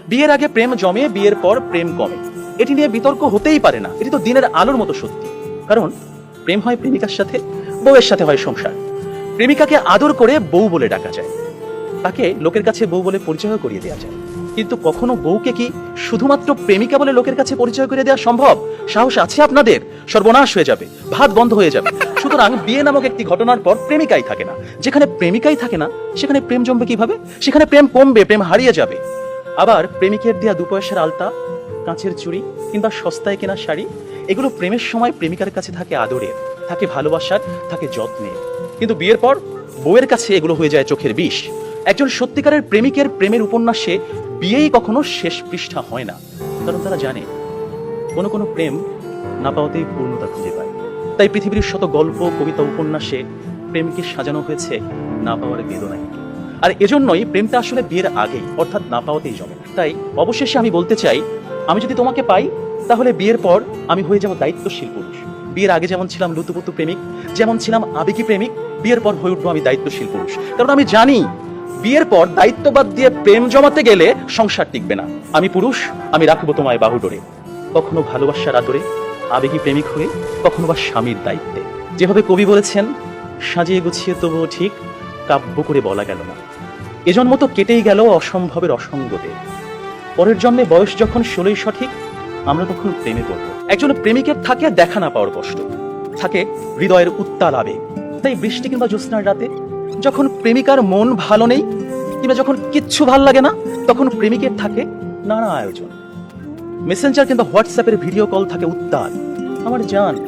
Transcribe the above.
বিয়ের আগে প্রেম জমে, বিয়ের পর প্রেম কমে, এটি নিয়ে বিতর্ক হতেই পারে না। এটি তো দিনের আলোর মতো সত্যি। কারণ প্রেম হয় প্রেমিকার সাথে, বউয়ের সাথে হয় সংসার। প্রেমিকাকে আদর করে বউ বলে ডাকা যায়, তাকে লোকের কাছে বউ বলে পরিচয় করিয়ে দেওয়া যায়। কিন্তু কখনো বউকে কি শুধুমাত্র প্রেমিকা বলে লোকের কাছে পরিচয় করে দেওয়া সম্ভব? সাহস আছে আপনাদের? সর্বনাশ হয়ে যাবে, ভাত বন্ধ হয়ে যাবে। সুতরাং বিয়ে নামক একটি ঘটনার পর প্রেমিকাই থাকে না। যেখানে প্রেমিকাই থাকে না, সেখানে প্রেম জমবে কিভাবে? সেখানে প্রেম কমবে, প্রেম হারিয়ে যাবে। আবার প্রেমিকের দেয়া 2 পয়সার আলতা, কাঁচের চুড়ি কিংবা সস্তায় কেনা শাড়ি, এগুলো প্রেমের সময় প্রেমিকার কাছে থাকে আদরের, থাকে ভালোবাসার, থাকে যত্নের। কিন্তু বিয়ের পর বউয়ের কাছে এগুলো হয়ে যায় চোখের বিষ। একজন সত্যিকারের প্রেমিকের প্রেমের উপন্যাসে বিয়েই কখনো শেষ পৃষ্ঠা হয় না। কারণ তারা জানে কোনো কোনো প্রেম না পাওয়াতেই পূর্ণতা খুঁজে পায়। তাই পৃথিবীর শত গল্প, কবিতা, উপন্যাসে প্রেমকে সাজানো হয়েছে না পাওয়ার বেদনায়। আর এজন্যই প্রেমটা আসলে বিয়ের আগেই, অর্থাৎ না পাওয়াতেই জমে। তাই অবশেষে আমি বলতে চাই, আমি যদি তোমাকে পাই তাহলে বিয়ের পর আমি হয়ে যাব দায়িত্বশীল পুরুষ। বিয়ের আগে যেমন ছিলাম লুতুপুতু প্রেমিক, যেমন ছিলাম আবেগী প্রেমিক, বিয়ের পর হয়ে উঠবো আমি দায়িত্বশীল পুরুষ। কারণ আমি জানি বিয়ের পর দায়িত্ববাদ দিয়ে প্রেম জমাতে গেলে সংসার টিকবে না। আমি পুরুষ, আমি রাখবো তোমায় বাহুডোরে, কখনো ভালোবাসার আদরে, আবেগী প্রেমিক হয়ে, কখনো বা স্বামীর দায়িত্বে। যেভাবে কবি বলেছেন, সাজিয়ে গুছিয়ে তবুও ঠিক কাব্য করে বলা গেল না, এজন্ম তো কেটেই গেল অসম্ভবের অসঙ্গতে। পরের জন্মে বয়স যখন 16ই সঠিক, আমরা তখন প্রেমে পড়ব। একজন প্রেমিকের থাকে দেখা না পাওয়ার কষ্ট, থাকে হৃদয়ের উত্তাল আবেগ। তাই বৃষ্টি কিংবা জ্যোৎস্নার রাতে যখন প্রেমিকার মন ভালো নেই, কিংবা যখন কিচ্ছু ভাল লাগে না, তখন প্রেমিকের থাকে নানা আয়োজন। মেসেঞ্জার কিংবা হোয়াটসঅ্যাপের ভিডিও কল থাকে উত্তাল। আমার জান,